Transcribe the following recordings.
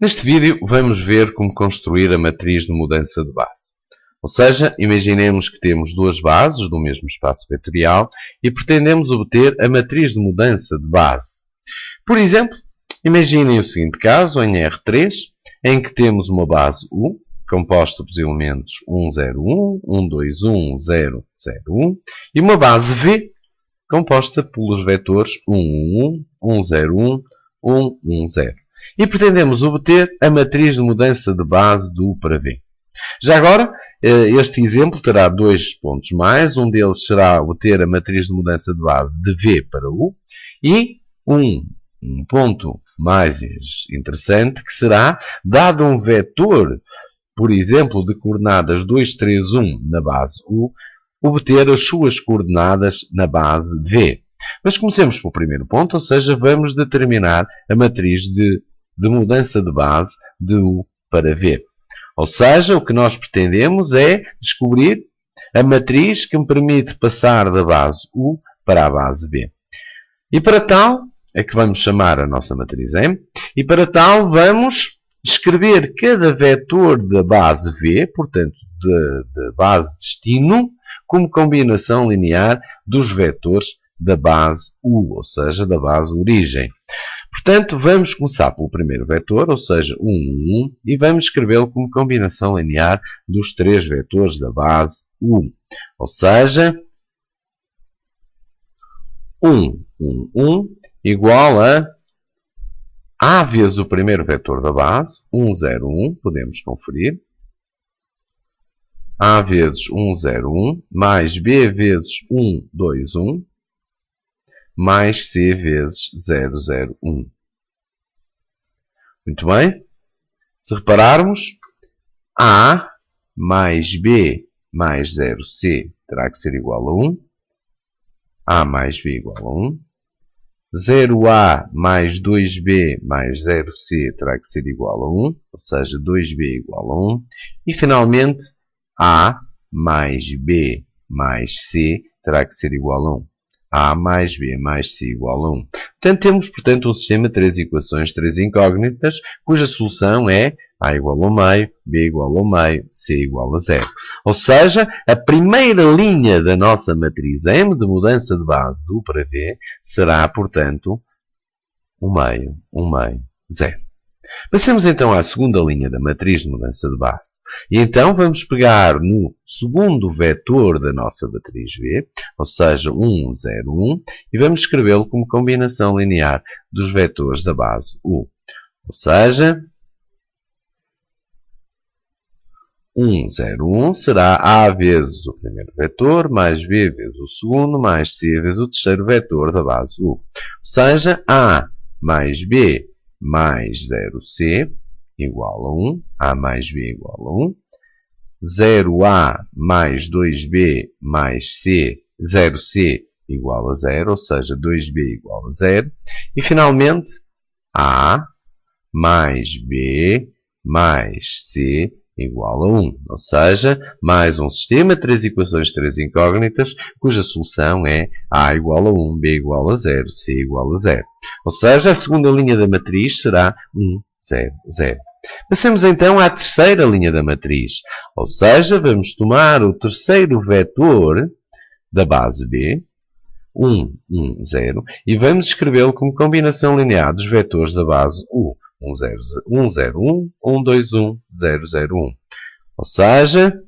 Neste vídeo vamos ver como construir a matriz de mudança de base. Ou seja, imaginemos que temos duas bases do mesmo espaço vetorial e pretendemos obter a matriz de mudança de base. Por exemplo, imaginem o seguinte caso em R3, em que temos uma base U, composta pelos elementos 1, 0, 1, 1, 2, 1, 0, 0, 1, e uma base V, composta pelos vetores 1, 1, 1, 1, 0, 1, 1, 1, 0. E pretendemos obter a matriz de mudança de base do U para V. Já agora, este exemplo terá dois pontos mais. Um deles será obter a matriz de mudança de base de V para U. E um ponto mais interessante, que será, dado um vetor, por exemplo, de coordenadas 2, 3, 1 na base U, obter as suas coordenadas na base V. Mas comecemos pelo primeiro ponto, ou seja, vamos determinar a matriz de mudança de base de U para V. Ou seja, o que nós pretendemos é descobrir a matriz que me permite passar da base U para a base V. E para tal, é que vamos chamar a nossa matriz M, e para tal vamos escrever cada vetor da base V, portanto, da base destino, como combinação linear dos vetores da base U, ou seja, da base origem. Portanto, vamos começar pelo primeiro vetor, ou seja, 1, 1, 1, e vamos escrevê-lo como combinação linear dos três vetores da base U. Ou seja, 1, 1, 1, igual a vezes o primeiro vetor da base, 1, 0, 1, podemos conferir, A vezes 1, 0, 1, mais B vezes 1, 2, 1, mais C vezes 0, 0, 1. Muito bem. Se repararmos, A mais B mais 0C terá que ser igual a 1. A mais B igual a 1. 0A mais 2B mais 0C terá que ser igual a 1. Ou seja, 2B igual a 1. E, finalmente, A mais B mais C terá que ser igual a 1. A mais B mais C igual a 1. Portanto, temos, um sistema de três equações, três incógnitas, cuja solução é A igual ao meio, B igual ao meio, C igual a 0. Ou seja, a primeira linha da nossa matriz M de mudança de base do U para V será, portanto, 1 meio, 0. Passemos então à segunda linha da matriz de mudança de base. E então vamos pegar no segundo vetor da nossa matriz V, ou seja, 1, 0, 1, e vamos escrevê-lo como combinação linear dos vetores da base U. Ou seja, 1, 0, 1 será A vezes o primeiro vetor, mais B vezes o segundo, mais C vezes o terceiro vetor da base U. Ou seja, A mais B mais 0C igual a 1. A mais B igual a 1. 0A mais 2B mais C, 0C igual a 0, ou seja, 2B igual a 0. E, finalmente, A mais B mais C igual a 1. Ou seja, mais um sistema, três equações, três incógnitas, cuja solução é A igual a 1, B igual a 0, C igual a 0. Ou seja, a segunda linha da matriz será 1, 0, 0. Passemos então à terceira linha da matriz. Ou seja, vamos tomar o terceiro vetor da base B, 1, 1, 0, e vamos escrevê-lo como combinação linear dos vetores da base U. 1, 0, 1, 0, 1, 1, 2, 1, 0, 0, 1. Ou seja,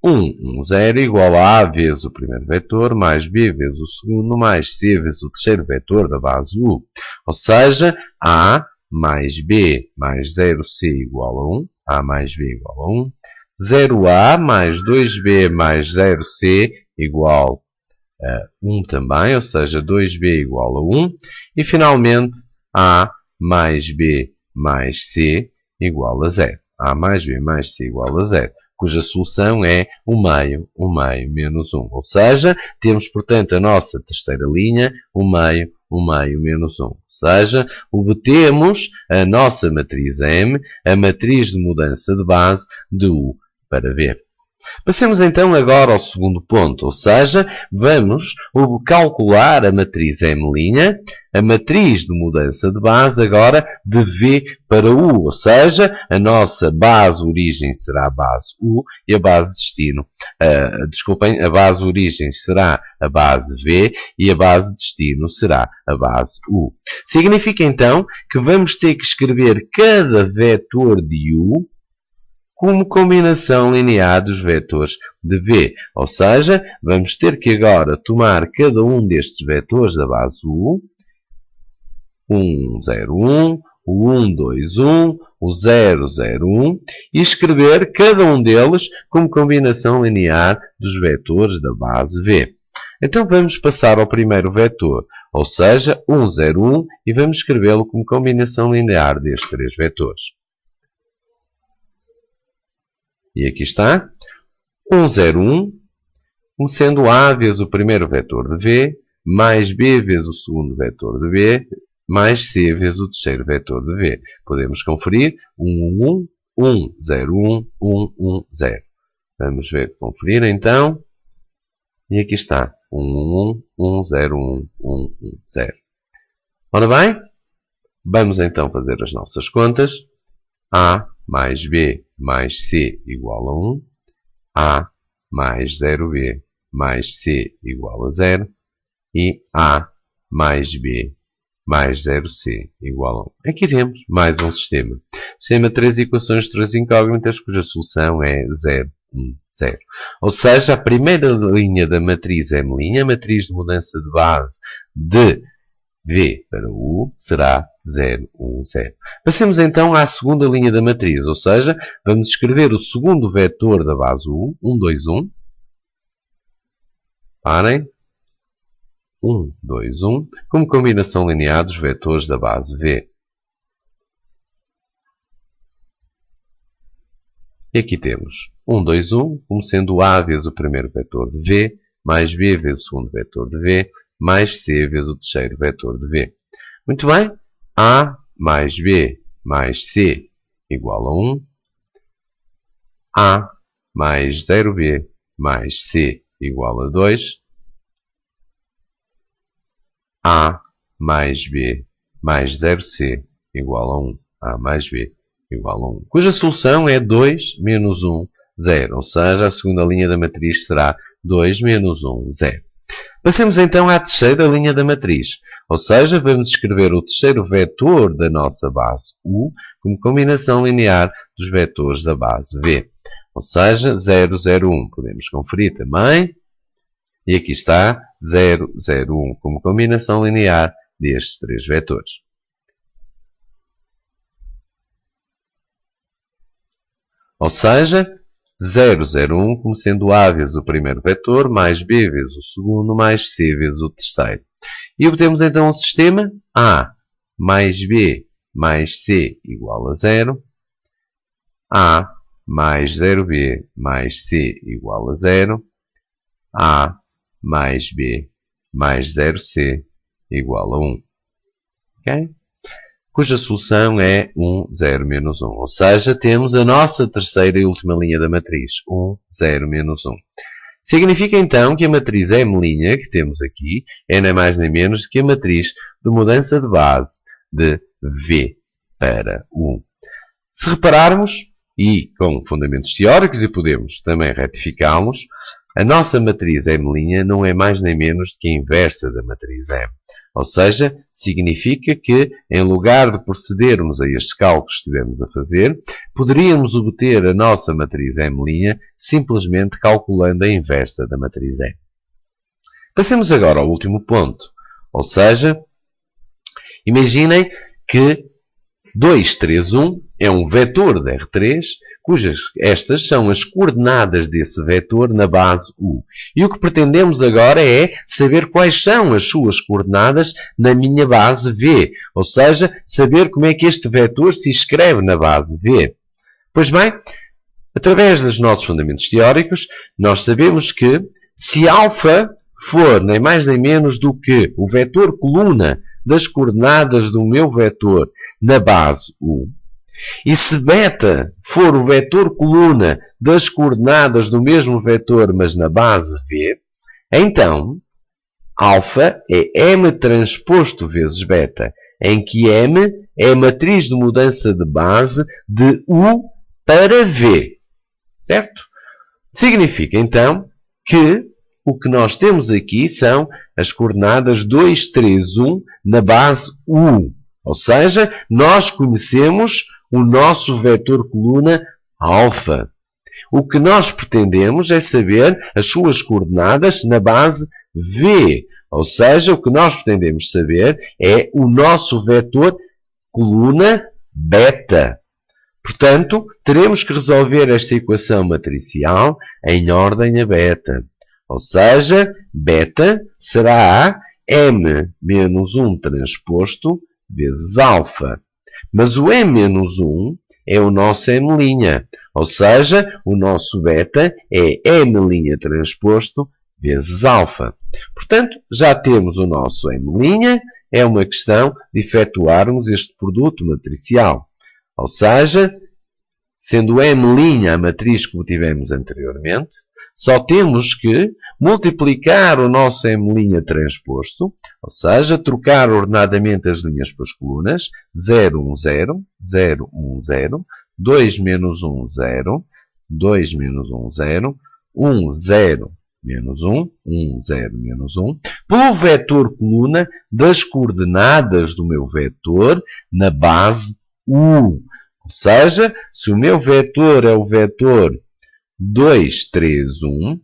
1, 1, 0 igual a A vezes o primeiro vetor, mais B vezes o segundo, mais C vezes o terceiro vetor da base U. Ou seja, A mais B mais 0C igual a 1. A mais B igual a 1. 0A mais 2B mais 0C igual a 1 também, ou seja, 2B igual a 1. E, finalmente, A mais B mais C igual a 0. A mais B mais C igual a 0, cuja solução é 1 meio, menos 1. Ou seja, temos, portanto, a nossa terceira linha, 1 meio, menos 1. Ou seja, obtemos a nossa matriz M, a matriz de mudança de base de U para V. Passemos então agora ao segundo ponto, ou seja, vamos calcular a matriz M', a matriz de mudança de base agora de V para U, ou seja, a nossa base origem será a base U e a base destino, a base origem será a base V e a base destino será a base U. Significa então que vamos ter que escrever cada vetor de U como combinação linear dos vetores de V. Ou seja, vamos ter que agora tomar cada um destes vetores da base U, 1, 0, 1, o 1, 2, 1, o 0, 0, 1, e escrever cada um deles como combinação linear dos vetores da base V. Então vamos passar ao primeiro vetor, ou seja, 1, 0, 1, e vamos escrevê-lo como combinação linear destes três vetores. E aqui está, 1, 0, 1, como sendo A vezes o primeiro vetor de V, mais B vezes o segundo vetor de V, mais C vezes o terceiro vetor de V. Podemos conferir 1, 1, 1, 0, 1, 1, 1, 0. Vamos ver, conferir então. E aqui está, 1, 1, 1, 0, 1, 1, 1, 0. Ora bem, vamos então fazer as nossas contas. A mais B mais C igual a 1. A mais 0B mais C igual a 0. E A mais B mais 0C igual a 1. Aqui temos mais um sistema. Sistema de três equações de três incógnitas cuja solução é 0, 1, 0. Ou seja, a primeira linha da matriz M', a matriz de mudança de base de V para U, será 0, 1, 0. Passemos então à segunda linha da matriz, ou seja, vamos escrever o segundo vetor da base U, 1, 2, 1. Parem. 1, 2, 1, como combinação linear dos vetores da base V. E aqui temos 1, 2, 1, como sendo A vezes o primeiro vetor de V, mais B vezes o segundo vetor de V, mais C vezes o terceiro vetor de V. Muito bem, A mais B mais C igual a 1. A mais 0B mais C igual a 2. A mais B mais 0C igual a 1. A mais B igual a 1. Cuja solução é 2 menos 1, 0. Ou seja, a segunda linha da matriz será 2 menos 1, 0. Passemos então à terceira linha da matriz. Ou seja, vamos escrever o terceiro vetor da nossa base U como combinação linear dos vetores da base V. Ou seja, 0, 0, 1. Podemos conferir também. E aqui está 0, 0, 1 como combinação linear destes três vetores. Ou seja, 0, 0, 1 como sendo A vezes o primeiro vetor, mais B vezes o segundo, mais C vezes o terceiro. E obtemos então um sistema A mais B mais C igual a 0. A mais 0B mais C igual a 0. A mais B mais 0C igual a 1. Ok? Cuja solução é 1, 0, menos 1. Ou seja, temos a nossa terceira e última linha da matriz, 1, 0, menos 1. Significa então que a matriz M' que temos aqui é nem mais nem menos que a matriz de mudança de base de V para U. Se repararmos, e com fundamentos teóricos, e podemos também retificá-los, a nossa matriz M' não é mais nem menos do que a inversa da matriz M. Ou seja, significa que, em lugar de procedermos a estes cálculos que estivemos a fazer, poderíamos obter a nossa matriz M' simplesmente calculando a inversa da matriz M. Passemos agora ao último ponto. Ou seja, imaginem que 2, 3, 1 é um vetor de R3, cujas estas são as coordenadas desse vetor na base U. E o que pretendemos agora é saber quais são as suas coordenadas na minha base V. Ou seja, saber como é que este vetor se escreve na base V. Pois bem, através dos nossos fundamentos teóricos, nós sabemos que se alfa for nem mais nem menos do que o vetor coluna das coordenadas do meu vetor na base U, E se beta for o vetor coluna das coordenadas do mesmo vetor, mas na base V, então alfa é M transposto vezes beta, em que M é a matriz de mudança de base de U para V. Certo? Significa, então, que o que nós temos aqui são as coordenadas 2, 3, 1 na base U. Ou seja, nós conhecemos o nosso vetor coluna alfa. O que nós pretendemos é saber as suas coordenadas na base V. Ou seja, o que nós pretendemos saber é o nosso vetor coluna beta. Portanto, teremos que resolver esta equação matricial em ordem a beta. Ou seja, beta será M menos 1 transposto vezes alfa. Mas o M-1 é o nosso M'. Ou seja, o nosso beta é M' transposto vezes alfa. Portanto, já temos o nosso M'. É uma questão de efetuarmos este produto matricial. Ou seja, sendo M' a matriz que tivemos anteriormente, só temos que multiplicar o nosso M' transposto, ou seja, trocar ordenadamente as linhas pelas colunas, 0, 1, 0, 0, 1, 0, 2 menos 1, 0, 2 menos 1, 0, 1, 0, menos 1, 1, 0, menos 1, pelo vetor coluna das coordenadas do meu vetor na base U. Ou seja, se o meu vetor é o vetor 2, 3, 1,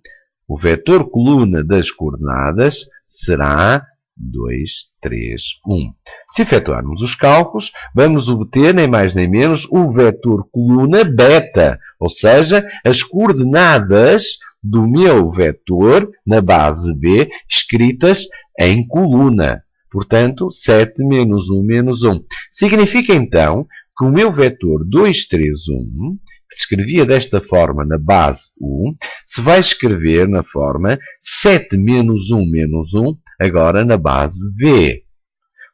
o vetor coluna das coordenadas será 2, 3, 1. Se efetuarmos os cálculos, vamos obter nem mais nem menos o vetor coluna beta, ou seja, as coordenadas do meu vetor na base B escritas em coluna. Portanto, 7 menos 1 menos 1. Significa então que o meu vetor 2, 3, 1, que se escrevia desta forma na base U, se vai escrever na forma 7 menos 1 menos 1, agora na base V.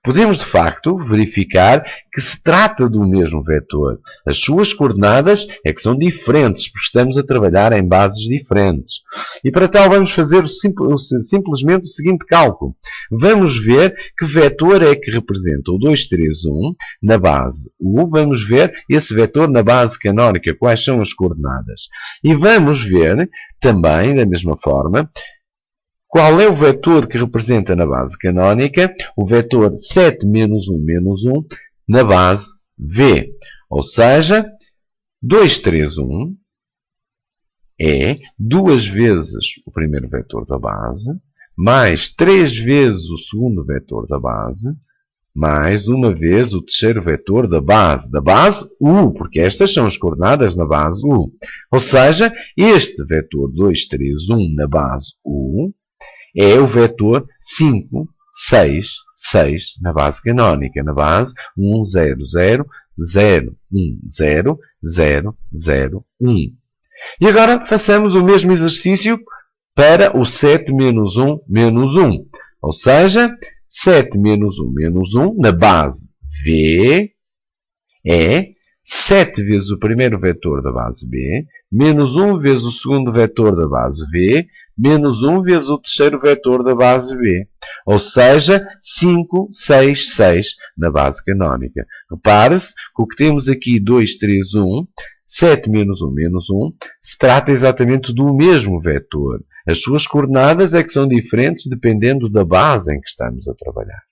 Podemos, de facto, verificar que se trata do mesmo vetor. As suas coordenadas é que são diferentes, porque estamos a trabalhar em bases diferentes. E para tal vamos fazer simplesmente o seguinte cálculo. Vamos ver que vetor é que representa o 2, 3, 1 na base U. Vamos ver esse vetor na base canónica, quais são as coordenadas. E vamos ver também, da mesma forma, qual é o vetor que representa na base canónica? O vetor 7 menos 1 menos 1 na base V. Ou seja, 2, 3, 1 é 2 vezes o primeiro vetor da base, mais 3 vezes o segundo vetor da base, mais uma vez o terceiro vetor da base U, porque estas são as coordenadas na base U. Ou seja, este vetor 2, 3, 1 na base U é o vetor 5, 6, 6 na base canónica, na base 1, 0, 0, 0, 1, 0, 0, 0, 1. E agora façamos o mesmo exercício para o 7 menos 1 menos 1. Ou seja, 7 menos 1 menos 1 na base V é 7 vezes o primeiro vetor da base B, menos 1 vezes o segundo vetor da base V, menos 1 vezes o terceiro vetor da base B. Ou seja, 5, 6, 6 na base canónica. Repare-se que o que temos aqui, 2, 3, 1, 7 menos 1 menos 1, se trata exatamente do mesmo vetor. As suas coordenadas é que são diferentes dependendo da base em que estamos a trabalhar.